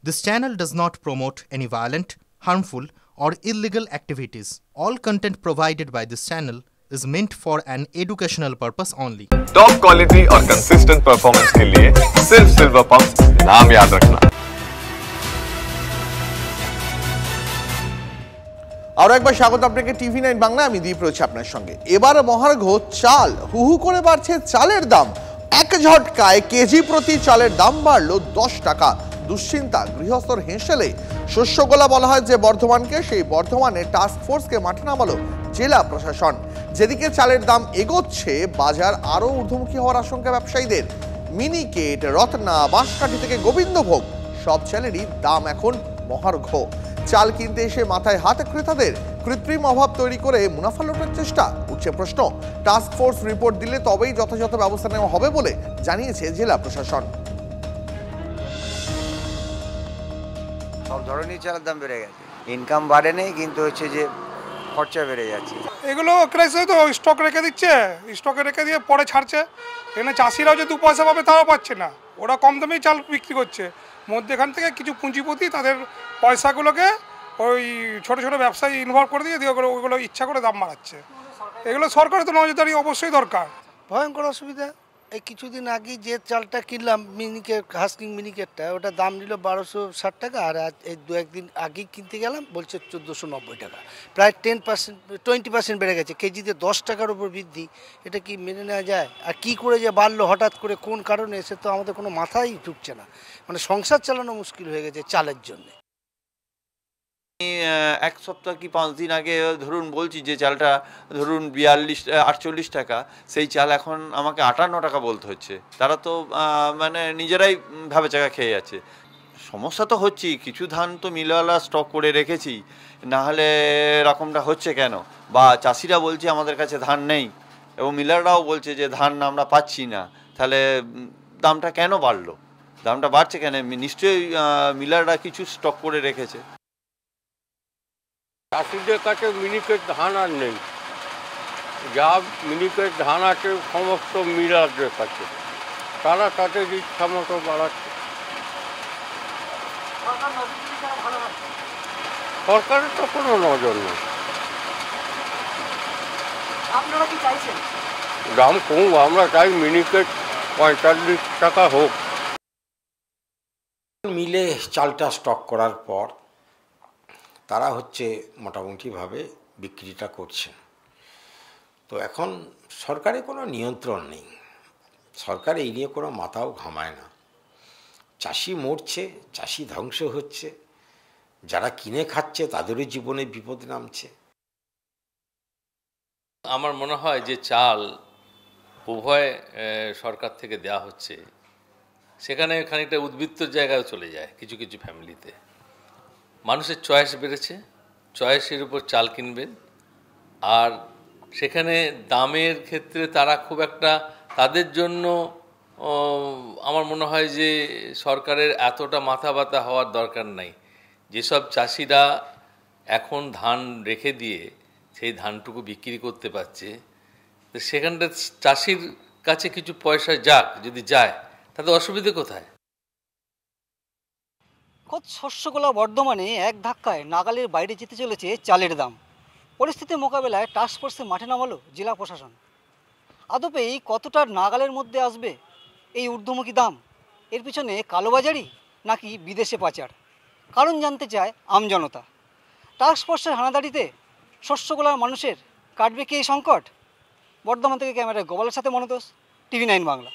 This channel does not promote any violent, harmful, or illegal activities. All content provided by this channel is meant for an educational purpose only. Top quality और consistent performance के लिए सिर्फ silver pumps नाम याद रखना। আরো একবার স্বাগত আপনাকে টিভি9 বাংলা। আমি দীপ রয়েছে আপনার সঙ্গে। এবার মহার্ঘ চাল, হুহু করে বাড়ছে চালের দাম। এক ঝটকায় কেজি প্রতি চালের দাম বাড়লো 10 টাকা। দুশ্চিন্তা, গৃহস্থর হেঁসেলে শস্যগোলা বলা হয় যে বর্ধমানকে, সেই বর্ধমানে টাস্ক ফোর্সকে মাঠে নামালো জেলা প্রশাসন। যেদিকে চালের দাম এগোচ্ছে, বাজার আরো ঊর্ধ্বমুখী হওয়ার আশঙ্কা ব্যবসায়ীদের। মিনিকেট, রত্না, বাঁশকাঠি থেকে গোবিন্দভোগ সব চালেরই দাম এখন মহার্ঘ। চাল কিনতে এসে মাথায় হাত ক্রেতাদের। কৃত্রিম অভাব তৈরি করে মুনাফা লুটার চেষ্টা। উঠছে প্রশ্ন, টাস্ক ফোর্স রিপোর্ট দিলে তবেই যথাযথ ব্যবস্থা নেওয়া হবে বলে জানিয়েছে জেলা প্রশাসন। সব ধরনের চালের দাম বেড়ে গেছে, ইনকাম বাড়েনি কিন্তু হচ্ছে যে খরচা বেড়ে যাচ্ছে। এগুলো ক্রেসে তো স্টক রেখে দিচ্ছে, স্টকে রেখে দিয়ে পরে ছাড়ছে। এখানে চাষিরাও যে 2 পয়সা পাবে তারাও পাচ্ছে না, ওরা কম দামেই চাল বিক্রি করছে। মধ্যেখান থেকে কিছু পুঁজিপতি তাদের পয়সাগুলোকে ওই ছোট ছোট ব্যবসায়ী ইনভলভ করে দিয়ে ওইগুলো ইচ্ছা করে দাম বাড়াচ্ছে। এগুলো সরকারের তো নজরদারি অবশ্যই দরকার। ভয়ঙ্কর অসুবিধা। এই কিছুদিন আগে যে চালটা কিনলাম মিনিকেট, হাস্কিং মিনিকেটটা, ওটা দাম নিল 1260 টাকা, আর আজ এই 2-1 দিন আগেই কিনতে গেলাম বলছে 1490 টাকা। প্রায় 20% বেড়ে গেছে। কেজিতে 10 টাকার উপর বৃদ্ধি, এটা কি মেনে নেওয়া যায়? আর কি করে যে বাড়লো হঠাৎ করে, কোন কারণে, সে তো আমাদের কোনো মাথায় ঢুকছে না। মানে সংসার চালানো মুশকিল হয়ে গেছে চালের জন্য। এক সপ্তাহ কি 5 দিন আগে ধরুন বলছি যে চালটা ধরুন 48 টাকা, সেই চাল এখন আমাকে 58 টাকা বলতে হচ্ছে। তারা তো মানে নিজেরাই ভাবে চাকা খেয়ে যাচ্ছে। সমস্যা তো হচ্ছেই, কিছু ধান তো মিলওয়ালা স্টক করে রেখেছি, না হলে এরকমটা হচ্ছে কেন? বা চাষিরা বলছে আমাদের কাছে ধান নেই, এবং মিলাররাও বলছে যে ধান আমরা পাচ্ছি না। তাহলে দামটা কেন বাড়লো? দামটা বাড়ছে কেন? নিশ্চয়ই মিলাররা কিছু স্টক করে রেখেছে। চাষিদের কাছে মিনিকেট ধান আর নেই, যা মিনিকেট ধান আছে সমস্ত মিলারদের কাছে। তারা তাদের ইচ্ছা মতো বাড়াচ্ছে। সরকারের তো কোনো নজর নেই। দাম কম, আমরা চাই মিনিকেট 45 টাকা হোক। মিলে চালটা স্টক করার পর তারা হচ্ছে মোটামুটিভাবে বিক্রিটা করছেন। তো এখন সরকারের কোনো নিয়ন্ত্রণ নেই, সরকার এই নিয়ে কোনো মাথাও ঘামায় না। চাষি মরছে, চাষি ধ্বংস হচ্ছে, যারা কিনে খাচ্ছে তাদেরও জীবনে বিপদ নামছে। আমার মনে হয় যে চাল উভয় সরকার থেকে দেওয়া হচ্ছে, সেখানে খানিকটা উদ্বৃত্তর জায়গায় চলে যায় কিছু কিছু ফ্যামিলিতে। মানুষের চয়েস বেড়েছে, চয়েসের উপর চাল কিনবেন। আর সেখানে দামের ক্ষেত্রে তারা খুব একটা, তাদের জন্য আমার মনে হয় যে সরকারের এতটা মাথা ব্যথা হওয়ার দরকার নাই। যেসব চাষিরা এখন ধান রেখে দিয়ে সেই ধানটুকু বিক্রি করতে পারছে, তো সেখানটা চাষির কাছে কিছু পয়সা যাক, যদি যায় তাতে অসুবিধে কোথায়? খোদ শস্যগোলা বর্ধমানে এক ধাক্কায় নাগালের বাইরে যেতে চলেছে চালের দাম। পরিস্থিতি মোকাবেলায় টাস্ক ফোর্সে মাঠে নামালো জেলা প্রশাসন। আদপে এই কতটা নাগালের মধ্যে আসবে এই ঊর্ধ্বমুখী দাম? এর পিছনে কালোবাজারি নাকি বিদেশে পাচার? কারণ জানতে চায় আমজনতা। টাস্ক ফোর্সের হানাদারিতে শস্যগোলার মানুষের কাটবে কি এই সংকট? বর্ধমান থেকে ক্যামেরায় গোপালের সাথে মনোতোষ, টিভি9 বাংলা।